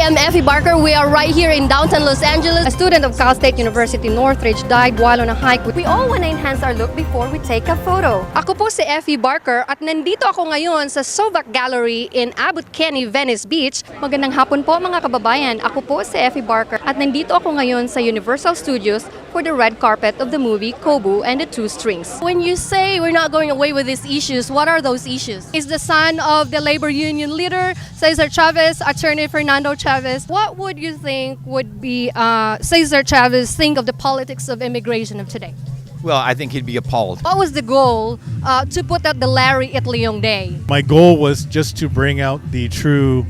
I'm Effie Barker. We are right here in downtown Los Angeles. A student of Cal State University Northridge died while on a hike. We all want to enhance our look before we take a photo. Ako po si Effie Barker at nandito ako ngayon sa Sovac Gallery in Abbot Kinney, Venice Beach. Magandang hapon po mga kababayan. Ako po si Effie Barker at nandito ako ngayon sa Universal Studios for the red carpet of the movie Kobu and the Two Strings. When you say we're not going away with these issues, what are those issues? Is the son of the labor union leader, Cesar Chavez, attorney Fernando Chavez. What would you think would be Cesar Chavez think of the politics of immigration of today? Well, I think he'd be appalled. What was the goal to put out the Larry It Leong Day? My goal was just to bring out the true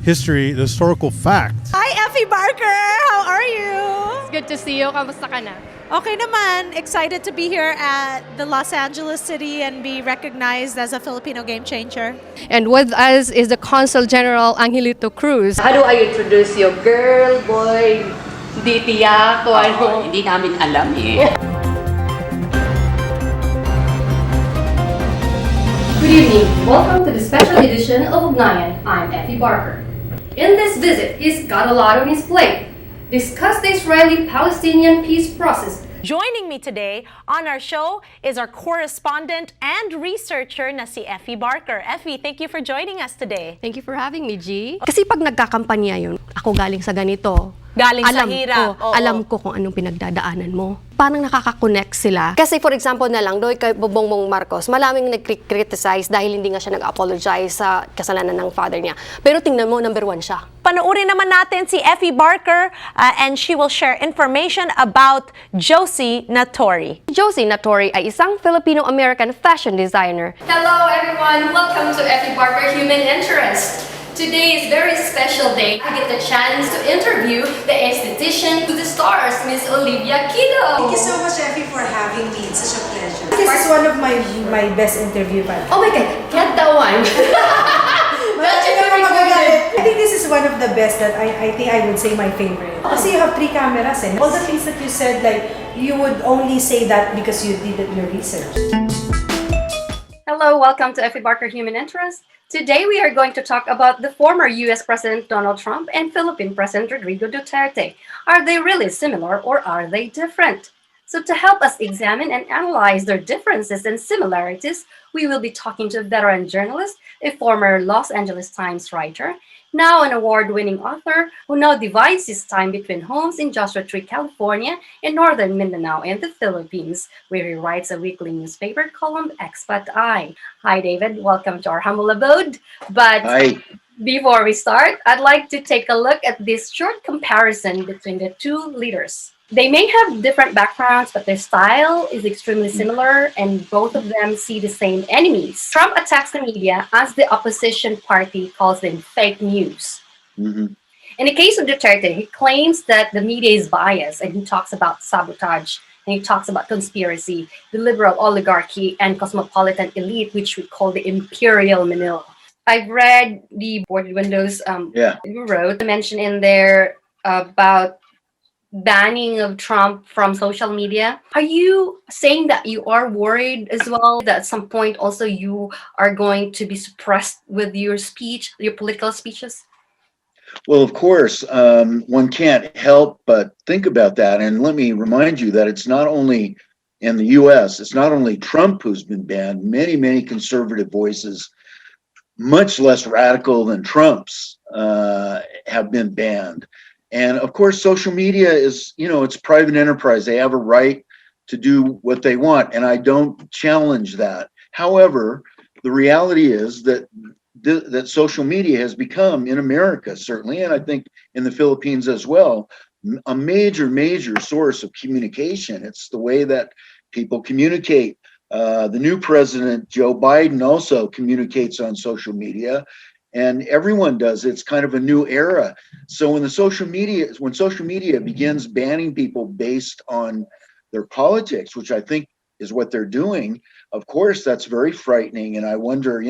history, the historical fact. Hi, Effie Barker! How are you? It's good to see you. Kamusta ka na? Okay naman. Excited to be here at the Los Angeles City and be recognized as a Filipino game changer. And with us is the Consul General Angelito Cruz. How do I introduce you? Girl, boy, di tiyak, o ano? Hindi namin alam eh. Good evening. Welcome to the special edition of Ugnayan. I'm Effie Barker. In this visit, he's got a lot on his plate. Discuss the Israeli-Palestinian peace process. Joining me today on our show is our correspondent and researcher na si Effie Barker. Effie, thank you for joining us today. Thank you for having me, G. Kasi pag nagkakampanya yun, ako galing sa ganito. Galing sa hirap. Alam ko kung anong pinagdadaanan mo. Parang nakaka-connect sila. Kasi for example na lang, doon kay Bongbong Marcos, maraming nag-criticize dahil hindi nga siya nag-apologize sa kasalanan ng father niya. Pero tingnan mo, number one siya. Panoorin naman natin si Effie Barker and she will share information about Josie Natori. Josie Natori ay isang Filipino-American fashion designer. Hello everyone, welcome to Effie Barker Human Interest. Today is a very special day. I get the chance to interview the esthetician to the stars, Miss Olivia Kido. Thank you so much, Effie, for having me. It's such a pleasure. This is one of my best interview. Oh my God, get that one. I think this is one of the best that I think I would say my favorite. Kasi you have 3 cameras and all the things that you said, like, you would only say that because you did your research. Hello, welcome to Effie Barker Human Interest. Today we are going to talk about the former US President Donald Trump and Philippine President Rodrigo Duterte. Are they really similar or are they different? So to help us examine and analyze their differences and similarities, we will be talking to a veteran journalist, a former Los Angeles Times writer, now an award-winning author who now divides his time between homes in Joshua Tree, California, and northern Mindanao and the Philippines, where he writes a weekly newspaper column, Expat Eye. Hi, David. Welcome to our humble abode. But Hi. Before we start, I'd like to take a look at this short comparison between the two leaders. They may have different backgrounds, but their style is extremely similar, and both of them see the same enemies. Trump attacks the media as the opposition party calls them fake news. Mm-hmm. In the case of Duterte, he claims that the media is biased, and he talks about sabotage, and he talks about conspiracy, the liberal oligarchy, and cosmopolitan elite, which we call the imperial Manila. I've read the boarded windows you wrote, mention in there about banning of Trump from social media. Are you saying that you are worried as well that at some point also you are going to be suppressed with your speech, your political speeches? Well, of course, one can't help but think about that. And let me remind you that it's not only in the US, it's not only Trump who's been banned. Many, many conservative voices, much less radical than Trump's, have been banned. And of course, social media is, it's private enterprise. They have a right to do what they want. And I don't challenge that. However, the reality is that that social media has become, in America, certainly, and I think in the Philippines as well, a major, major source of communication. It's the way that people communicate. The new president, Joe Biden, also communicates on social media. And everyone does. It's kind of a new era. So when social media begins banning people based on their politics, which I think is what they're doing, of course, that's very frightening. And I wonder,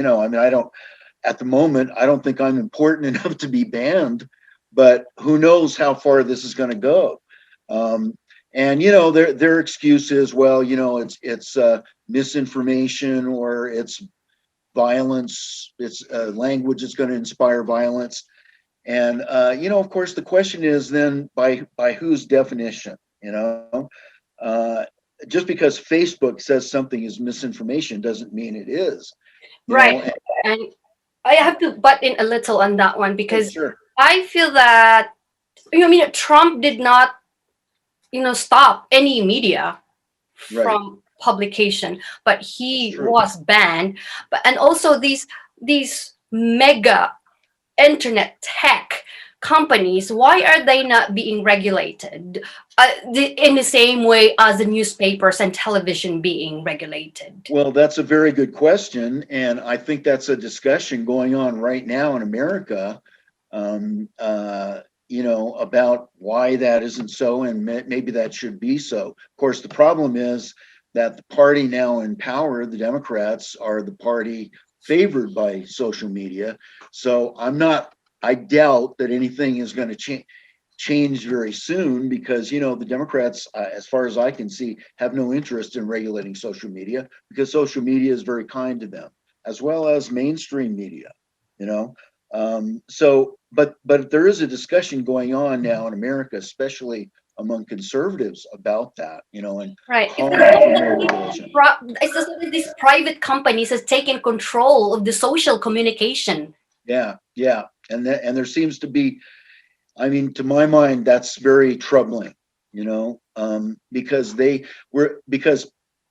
at the moment, I don't think I'm important enough to be banned, but who knows how far this is going to go. And their excuse is, well, it's misinformation, or it's violence, it's language is going to inspire violence. And of course, the question is then by whose definition? Just because Facebook says something is misinformation doesn't mean it is. Right. And I have to butt in a little on that one because Sure. I feel that Trump did not stop any media Right. from publication, but he True. was banned. And also these mega internet tech companies, why are they not being regulated in the same way as the newspapers and television being regulated? Well, that's a very good question, and I think that's a discussion going on right now in America. About why that isn't so, and maybe that should be so. Of course, the problem is that the party now in power, the Democrats, are the party favored by social media. So I doubt that anything is going to change very soon because, the Democrats, as far as I can see, have no interest in regulating social media because social media is very kind to them, as well as mainstream media, but there is a discussion going on now in America, especially among conservatives about that, and Right. calling for more regulation. It's just that these private companies has taken control of the social communication. Yeah, and there seems to be, to my mind, that's very troubling, because because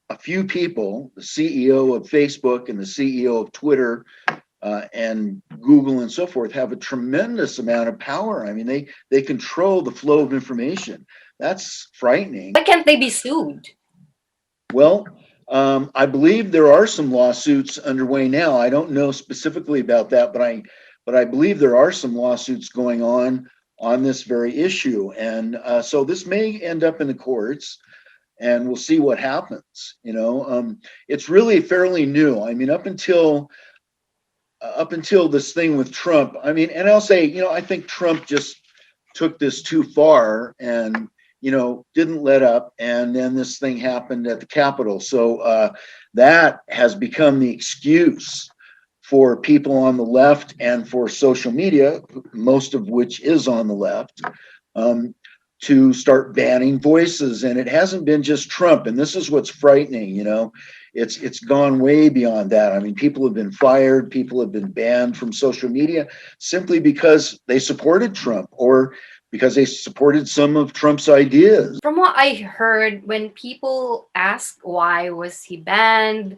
a few people, the CEO of Facebook and the CEO of Twitter, and Google and so forth, have a tremendous amount of power. They control the flow of information. That's frightening. Why can't they be sued? Well, I believe there are some lawsuits underway now. I don't know specifically about that, but I believe there are some lawsuits going on this very issue, and so this may end up in the courts. And we'll see what happens. It's really fairly new. Up until this thing with Trump, and I'll say, I think Trump just took this too far and, didn't let up. And then this thing happened at the Capitol. So that has become the excuse for people on the left and for social media, most of which is on the left, to start banning voices. And it hasn't been just Trump. And this is what's frightening, It's gone way beyond that. People have been fired, people have been banned from social media simply because they supported Trump or because they supported some of Trump's ideas. From what I heard, when people ask why was he banned,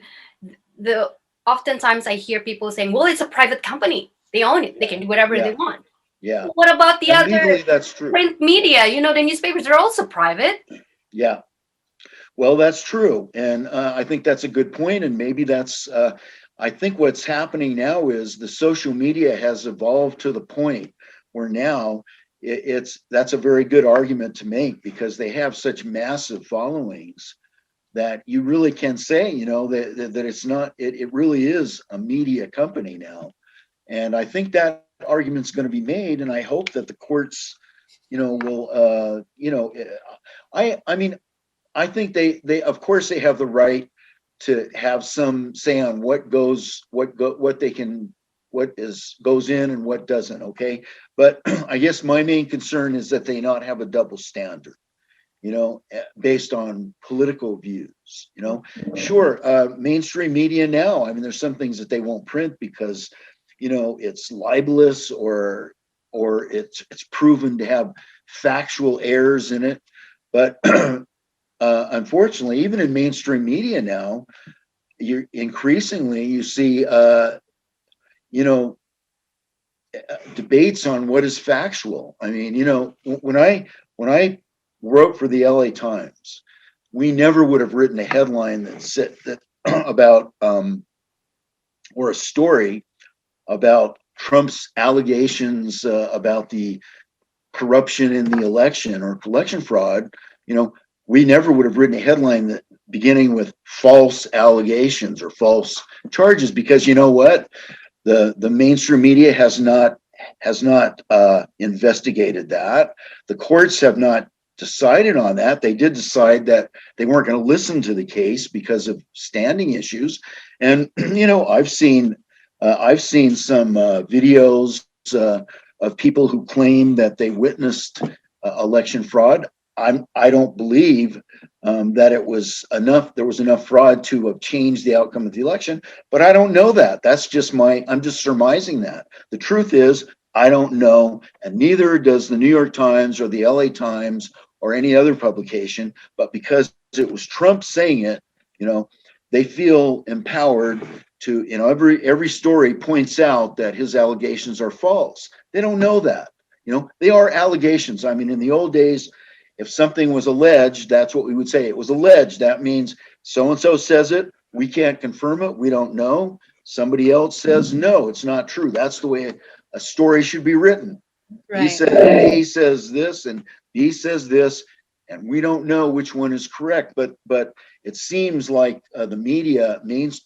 oftentimes I hear people saying, well, it's a private company. They own it. They can do whatever they want. Yeah. What about the And other legally, that's true. print media? The newspapers are also private. Yeah. Well, that's true. And I think that's a good point. And maybe that's, I think what's happening now is the social media has evolved to the point where now that's a very good argument to make because they have such massive followings that you really can say, that it's not, it really is a media company now. And I think that argument's going to be made. And I hope that the courts, will, I think they of course they have the right to have some say on what goes in and what doesn't. Okay. But I guess my main concern is that they not have a double standard, based on political views, Sure. Mainstream media now, there's some things that they won't print because, it's libelous or it's proven to have factual errors in it. But unfortunately, even in mainstream media now, you see, debates on what is factual. When I wrote for the LA Times, we never would have written a headline that said that about or a story about Trump's allegations about the corruption in the election or election fraud. We never would have written a headline that beginning with false allegations or false charges because you know what? The mainstream media has not investigated that. The courts have not decided on that. They did decide that they weren't going to listen to the case because of standing issues. And I've seen some videos of people who claim that they witnessed election fraud. I don't believe that it was enough. There was enough fraud to have changed the outcome of the election, but I don't know that. That's just I'm just surmising that. The truth is, I don't know, and neither does the New York Times or the LA Times or any other publication. But because it was Trump saying it, they feel empowered to, every story points out that his allegations are false. They don't know that. They are allegations. I mean, in the old days, if something was alleged, that's what we would say. It was alleged. That means so-and-so says it. We can't confirm it. We don't know. Somebody else says, no, it's not true. That's the way a story should be written. Right. He says this and he says this, and we don't know which one is correct. But it seems like the media,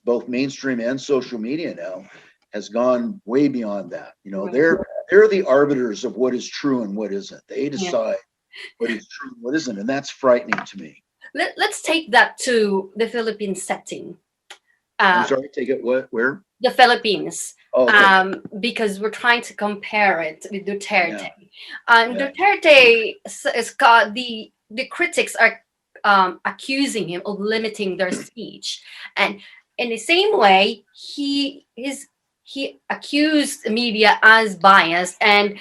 both mainstream and social media now, has gone way beyond that. Right. They're the arbiters of what is true and what isn't. They decide what is true and what isn't, and that's frightening to me. Let's take that to the Philippine setting. I'm sorry, take it where? The Philippines. Oh, okay. Because we're trying to compare it with Duterte. Yeah. Duterte is got the critics are accusing him of limiting their speech, and in the same way, he accused the media as biased and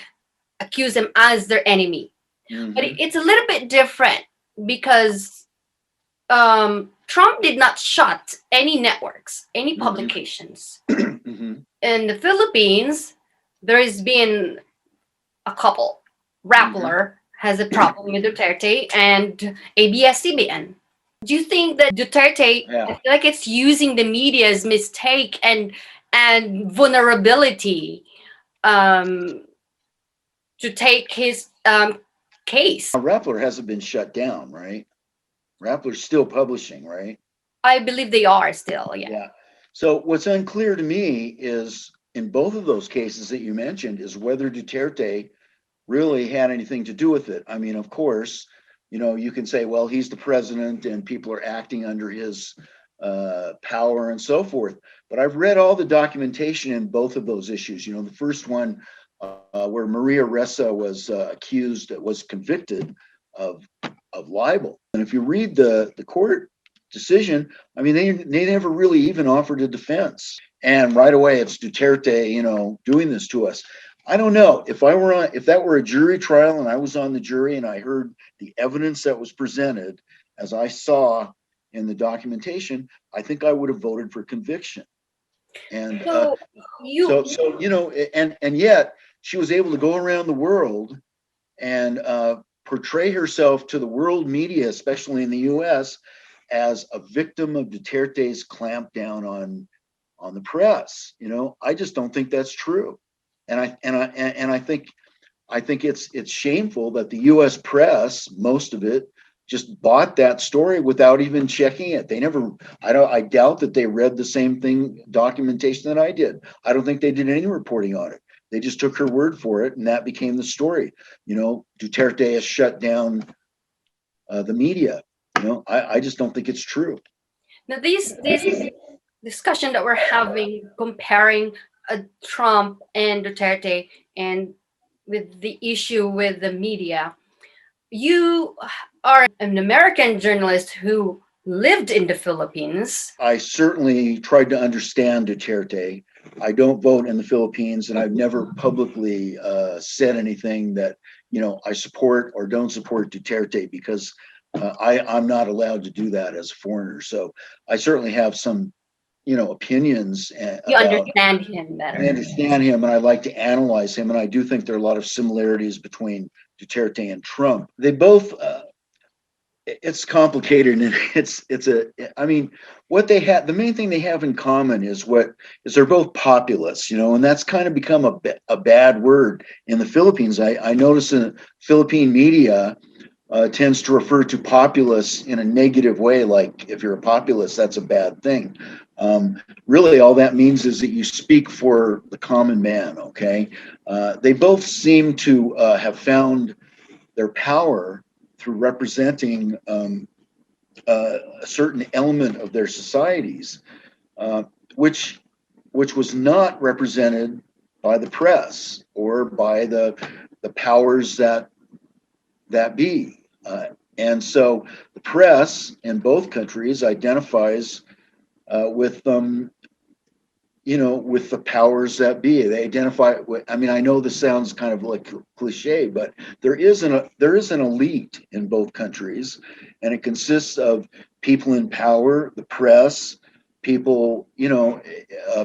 accused them as their enemy. Mm-hmm. But it's a little bit different because Trump did not shut any networks, any publications. Mm-hmm. In the Philippines, there has been a couple. Rappler has a problem with Duterte and ABS-CBN. Do you think that Duterte, I feel like it's using the media's mistake and vulnerability to take his case? Rappler hasn't been shut down, right? Rappler's still publishing, right? I believe they are still, Yeah. So what's unclear to me is, in both of those cases that you mentioned, is whether Duterte really had anything to do with it. I mean, of course, you can say, well, he's the president and people are acting under his power and so forth. But I've read all the documentation in both of those issues. The first one where Maria Ressa was convicted of libel. And if you read the court decision, I mean, they never really even offered a defense. And right away, it's Duterte, doing this to us. I don't know if that were a jury trial and I was on the jury and I heard the evidence that was presented as I saw in the documentation, I think I would have voted for conviction. And so yet she was able to go around the world and portray herself to the world media, especially in the U.S., as a victim of Duterte's clampdown on the press. I just don't think that's true. And I think it's shameful that the U.S. press, most of it, just bought that story without even checking it. I doubt that they read the same documentation that I did. I don't think they did any reporting on it. They just took her word for it, and that became the story. Duterte has shut down the media. I just don't think it's true. Now, this discussion that we're having, comparing Trump and Duterte, and with the issue with the media, you are an American journalist who lived in the Philippines. I certainly tried to understand Duterte. I don't vote in the Philippines, and I've never publicly said anything that I support or don't support Duterte, because I'm not allowed to do that as a foreigner. So I certainly have some opinions. You understand him better. I understand him, and I like to analyze him, and I do think there are a lot of similarities between Duterte and Trump. They both, it's complicated, and what they have, the main thing they have in common is they're both populists, and that's kind of become a bad word in the Philippines. I notice in the Philippine media tends to refer to populists in a negative way, like if you're a populist, that's a bad thing. Really, all that means is that you speak for the common man, okay? They both seem to have found their power through representing a certain element of their societies, which was not represented by the press. or by the powers that be. And so the press in both countries identifies with with the powers that be. They identify. I mean, I know this sounds kind of like cliche, but there is an elite in both countries, and it consists of people in power, the press, people,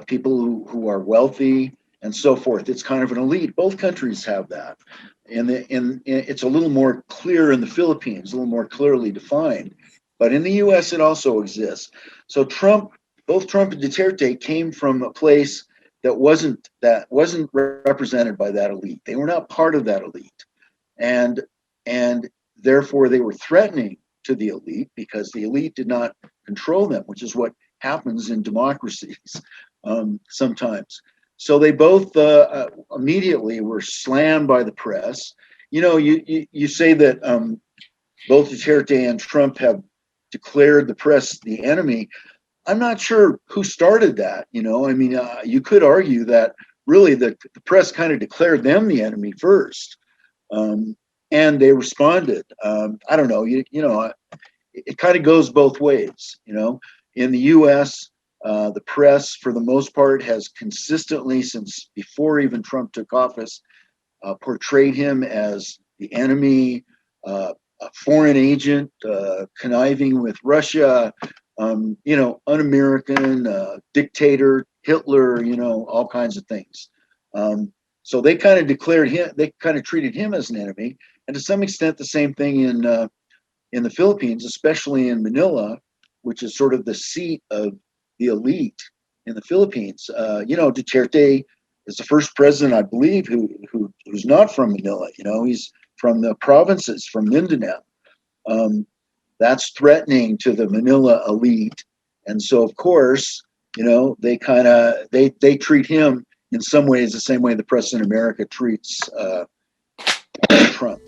people who are wealthy, and so forth. It's kind of an elite. Both countries have that, and it's a little more clear in the Philippines, a little more clearly defined. But in the U.S., it also exists. So both Trump and Duterte came from a place that wasn't represented by that elite. They were not part of that elite, and therefore they were threatening to the elite because the elite did not control them, which is what happens in democracies sometimes. So they both immediately were slammed by the press. You say that both Duterte and Trump have declared the press the enemy. I'm not sure who started that. I mean, you could argue that really the press kind of declared them the enemy first, and they responded. I don't know. It kind of goes both ways. In the U.S., the press, for the most part, has consistently, since before even Trump took office, portrayed him as the enemy, a foreign agent, conniving with Russia, un-American, dictator, Hitler, all kinds of things. So they kind of treated him as an enemy, and to some extent the same thing in the Philippines, especially in Manila, which is sort of the seat of the elite in the Philippines. Duterte is the first president, I believe, who's not from Manila. He's from the provinces, from Mindanao. That's threatening to the Manila elite, and so of course, they treat him in some ways the same way the press in America treats Trump.